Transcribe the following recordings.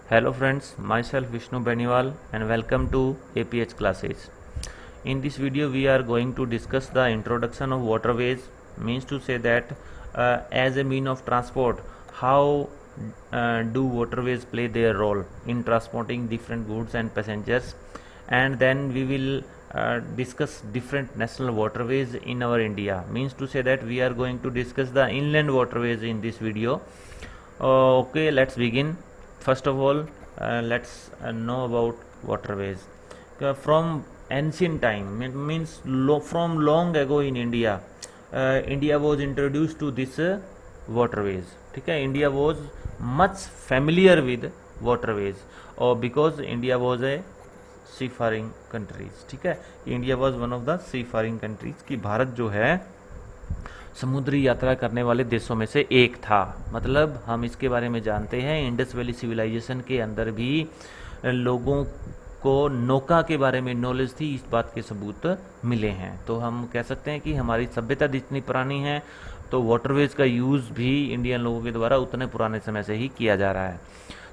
Hello friends, myself Vishnu Beniwal and welcome to APH classes. In this video we are going to discuss the introduction of waterways, means to say that as a mean of transport, how do waterways play their role in transporting different goods and passengers, and then we will discuss different national waterways in our India, means to say that we are going to discuss the inland waterways in this video. Okay, let's begin. First of all, let's know about waterways. From ancient time, it means from long ago in India, India was introduced to this waterways. ठीक है, India was much familiar with waterways, or because India was a seafaring countries. ठीक है, India was one of the seafaring countries कि भारत जो है समुद्री यात्रा करने वाले देशों में से एक था। मतलब हम इसके बारे में जानते हैं, इंडस वैली सिविलाइजेशन के अंदर भी लोगों को नौका के बारे में नॉलेज थी, इस बात के सबूत मिले हैं। तो हम कह सकते हैं कि हमारी सभ्यता जितनी पुरानी है तो वाटरवेज का यूज़ भी इंडियन लोगों के द्वारा उतने पुराने समय से ही किया जा रहा है।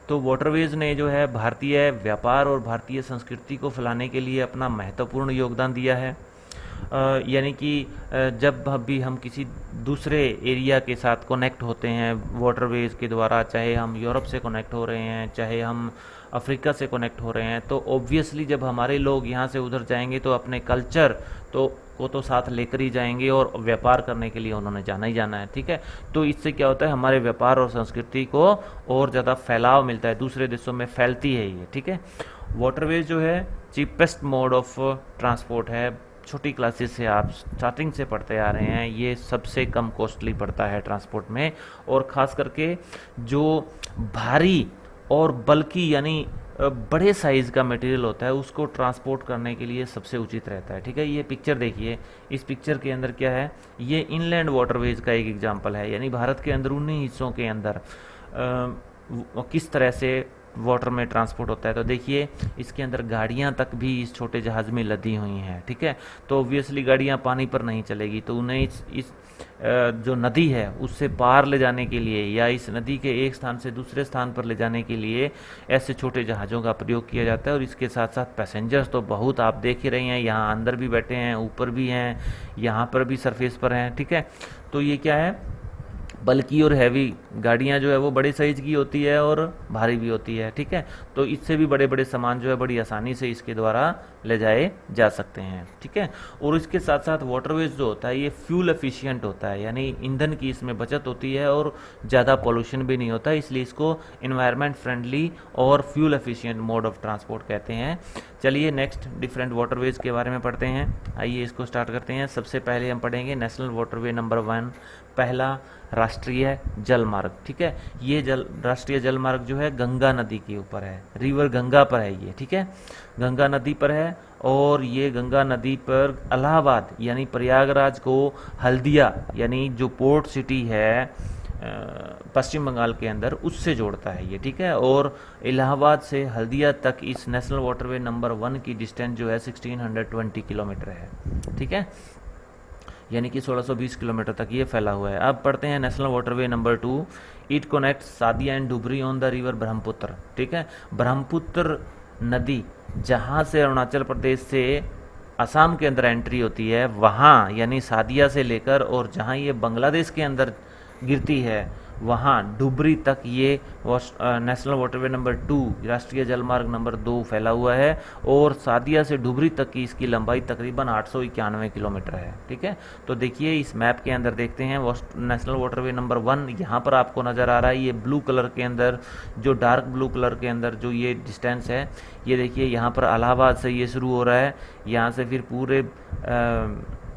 तो वाटरवेज ने जो है भारतीय व्यापार और भारतीय संस्कृति को फैलाने के लिए अपना महत्वपूर्ण योगदान दिया है। यानी कि जब भी हम किसी दूसरे एरिया के साथ कनेक्ट होते हैं वाटरवेज के द्वारा, चाहे हम यूरोप से कनेक्ट हो रहे हैं, चाहे हम अफ्रीका से कनेक्ट हो रहे हैं, तो ऑब्वियसली जब हमारे लोग यहाँ से उधर जाएंगे तो अपने कल्चर को साथ लेकर ही जाएंगे, और व्यापार करने के लिए उन्होंने जाना ही जाना है। ठीक है, तो इससे क्या होता है, हमारे व्यापार और संस्कृति को और ज़्यादा फैलाव मिलता है, दूसरे देशों में फैलती है ये। ठीक है, वाटरवेज जो है चीपेस्ट मोड ऑफ ट्रांसपोर्ट है। छोटी क्लासेस से आप स्टार्टिंग से पढ़ते आ रहे हैं, ये सबसे कम कॉस्टली पड़ता है ट्रांसपोर्ट में, और ख़ास करके जो भारी और बल्कि यानी बड़े साइज़ का मटेरियल होता है उसको ट्रांसपोर्ट करने के लिए सबसे उचित रहता है। ठीक है, ये पिक्चर देखिए, इस पिक्चर के अंदर क्या है, ये इनलैंड वाटरवेज का एक एग्जांपल है, यानी भारत के अंदरूनी हिस्सों के अंदर किस तरह से वाटर में ट्रांसपोर्ट होता है। तो देखिए, इसके अंदर गाड़ियां तक भी इस छोटे जहाज में लदी हुई हैं। ठीक है, तो ऑब्वियसली गाड़ियां पानी पर नहीं चलेगी, तो उन्हें इस जो नदी है उससे पार ले जाने के लिए या इस नदी के एक स्थान से दूसरे स्थान पर ले जाने के लिए ऐसे छोटे जहाज़ों का प्रयोग किया जाता है। और इसके साथ साथ पैसेंजर्स तो बहुत आप देख ही रहे हैं, यहाँ अंदर भी बैठे हैं, ऊपर भी हैं, यहाँ पर भी सरफेस पर हैं। ठीक है, तो ये क्या है, बल्कि और हैवी गाड़ियाँ जो है वो बड़े साइज की होती है और भारी भी होती है। ठीक है, तो इससे भी बड़े बड़े सामान जो है बड़ी आसानी से इसके द्वारा ले जाए जा सकते हैं। ठीक है, और इसके साथ साथ वाटरवेज जो होता है ये फ्यूल एफिशिएंट होता है, यानी ईंधन की इसमें बचत होती है और ज़्यादा पोल्यूशन भी नहीं होता, इसलिए इसको इन्वायरमेंट फ्रेंडली और fuel efficient mode of transport कहते हैं। चलिए नेक्स्ट डिफरेंट वाटरवेज के बारे में पढ़ते हैं। आइए इसको स्टार्ट करते हैं। सबसे पहले हम पढ़ेंगे नेशनल वाटरवे नंबर 1, पहला राष्ट्रीय जल मार्ग। ठीक है, ये राष्ट्रीय जल मार्ग जो है गंगा नदी के ऊपर है, रिवर गंगा पर है ये। ठीक है, गंगा नदी पर है, और ये गंगा नदी पर इलाहाबाद यानी प्रयागराज को हल्दिया यानी जो पोर्ट सिटी है पश्चिम बंगाल के अंदर उससे जोड़ता है ये। ठीक है, और इलाहाबाद से हल्दिया तक इस नेशनल वाटरवे नंबर 1 की डिस्टेंस जो है 1620 किलोमीटर है। ठीक है, यानी कि 1620 किलोमीटर तक ये फैला हुआ है। अब पढ़ते हैं national waterway number 2, it connect Sadia and Dhubri on the river Brahmaputra. ठीक है, ब्रह्मपुत्र नदी जहाँ से अरुणाचल प्रदेश से असम के अंदर एंट्री होती है, वहाँ यानी सादिया से लेकर और जहाँ ये बांग्लादेश के अंदर गिरती है वहाँ डुबरी तक ये नेशनल वाटरवे नंबर 2 राष्ट्रीय जलमार्ग नंबर 2 फैला हुआ है, और सादिया से डुबरी तक की इसकी लंबाई तकरीबन 891 किलोमीटर है। ठीक है, तो देखिए इस मैप के अंदर देखते हैं नेशनल वाटरवे नंबर 1 यहाँ पर आपको नज़र आ रहा है, ये ब्लू कलर के अंदर, जो डार्क ब्लू कलर के अंदर जो ये डिस्टेंस है, ये देखिए यहाँ पर इलाहाबाद से ये शुरू हो रहा है, यहाँ से फिर पूरे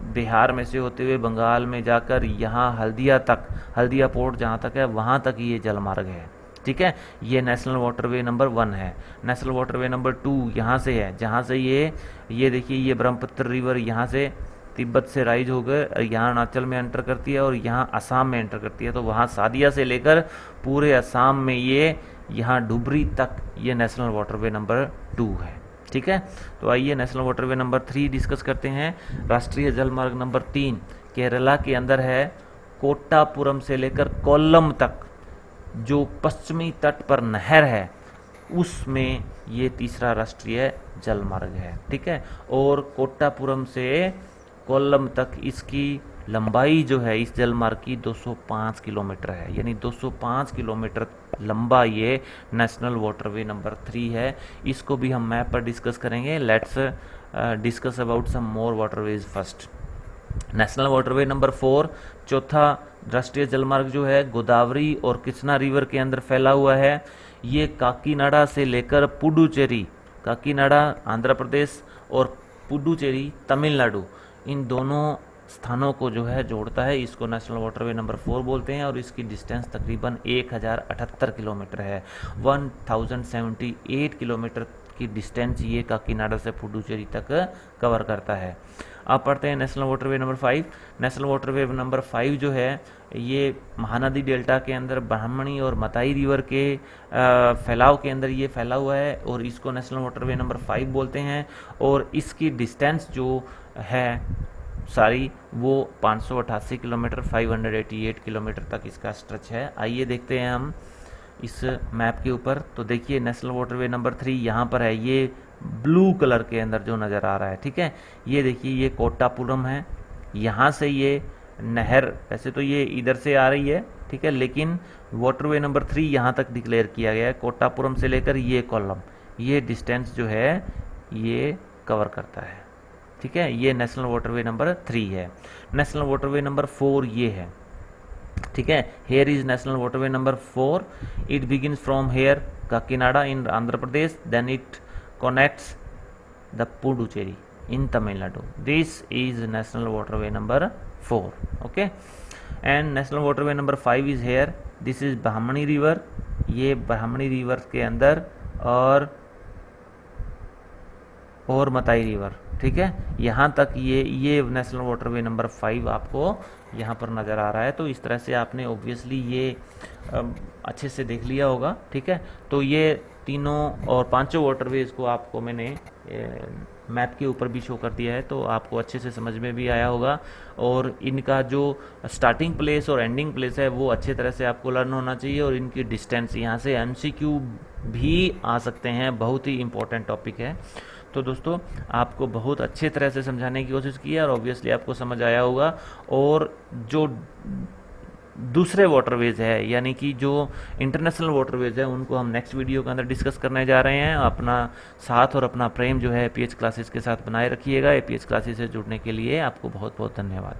बिहार में से होते हुए बंगाल में जाकर यहाँ हल्दिया तक, हल्दिया पोर्ट जहाँ तक है वहाँ तक ये जलमार्ग है। ठीक है, ये नेशनल वाटरवे नंबर 1 है। नेशनल वाटरवे नंबर 2 यहाँ से है, जहाँ से ये देखिए ये ब्रह्मपुत्र रिवर यहाँ से तिब्बत से राइज होकर यहाँ अरुणाचल में एंटर करती है और यहाँ असम में एंटर करती है, तो वहाँ सादिया से लेकर पूरे असम में ये यहाँ डुबरी तक ये नेशनल वाटरवे नंबर 2 है। ठीक है, तो आइए नेशनल वाटरवे नंबर 3 डिस्कस करते हैं। राष्ट्रीय जल मार्ग नंबर 3 केरला के अंदर है, कोट्टापुरम से लेकर कोल्लम तक जो पश्चिमी तट पर नहर है उसमें ये तीसरा राष्ट्रीय जल मार्ग है, ठीक है। और कोट्टापुरम से कोल्लम तक इसकी लंबाई जो है इस जल मार्ग की 205 किलोमीटर है, यानी 205 किलोमीटर लंबा ये नेशनल वाटरवे नंबर 3 है। इसको भी हम मैप पर डिस्कस करेंगे। Let's discuss about some more waterways first. National waterway number 4, चौथा राष्ट्रीय जलमार्ग जो है गोदावरी और कृष्णा रिवर के अंदर फैला हुआ है। ये काकीनाडा से लेकर पुडुचेरी, काकीनाडा आंध्र प्रदेश और पुडुचेरी तमिलनाडु, इन दोनों स्थानों को जो है जोड़ता है। इसको नेशनल वाटरवे नंबर 4 बोलते हैं और इसकी डिस्टेंस तकरीबन 1078 किलोमीटर है। 1078 किलोमीटर की डिस्टेंस ये काकीनाडा से पुडुचेरी तक कवर करता है। अब पढ़ते हैं national waterway number 5। National waterway number 5 जो है ये महानदी डेल्टा के अंदर ब्राह्मणी और मताई रिवर के फैलाव के अंदर ये फैला हुआ है और इसको नेशनल वाटरवे नंबर 5 बोलते हैं। और इसकी डिस्टेंस जो है सारी वो 588 किलोमीटर, 588 किलोमीटर तक इसका स्ट्रेच है। आइए देखते हैं हम इस मैप के ऊपर। तो देखिए नेशनल वाटरवे नंबर 3 यहाँ पर है, ये ब्लू कलर के अंदर जो नज़र आ रहा है, ठीक है। ये देखिए ये कोट्टापुरम है, यहाँ से ये नहर वैसे तो ये इधर से आ रही है, ठीक है, लेकिन वाटरवे नंबर 3 यहाँ तक डिक्लेयर किया गया है। कोट्टापुरम से लेकर ये कोल्लम, ये डिस्टेंस जो है ये कवर करता है, ठीक है। ये नेशनल वाटरवे नंबर 3 है। नेशनल वाटरवे नंबर 4 ये है, ठीक है। Here is national waterway number 4। It begins from here Kakinada in Andhra Pradesh, then it connects the Puducherry in Tamil Nadu. This is national waterway number 4. Okay, and national waterway number 5 is here. This is Brahmani river. ये ब्राह्मणी river के अंदर और मताई river, ठीक है, यहाँ तक ये national waterway number 5 आपको यहाँ पर नज़र आ रहा है। तो इस तरह से आपने ऑब्वियसली ये अच्छे से देख लिया होगा, ठीक है। तो ये तीनों और पांचों वाटरवेज को आपको मैंने मैप के ऊपर भी शो कर दिया है, तो आपको अच्छे से समझ में भी आया होगा। और इनका जो स्टार्टिंग प्लेस और एंडिंग प्लेस है वो अच्छे तरह से आपको लर्न होना चाहिए। और इनकी डिस्टेंस, यहाँ से MCQ भी आ सकते हैं, बहुत ही इंपॉर्टेंट टॉपिक है। तो दोस्तों आपको बहुत अच्छे तरह से समझाने की कोशिश की है और ऑब्वियसली आपको समझ आया होगा। और जो दूसरे वाटरवेज है यानी कि जो इंटरनेशनल वाटरवेज है उनको हम नेक्स्ट वीडियो के अंदर डिस्कस करने जा रहे हैं। अपना साथ और अपना प्रेम जो है APH क्लासेस के साथ बनाए रखिएगा। APH क्लासेस से जुड़ने के लिए आपको बहुत बहुत धन्यवाद।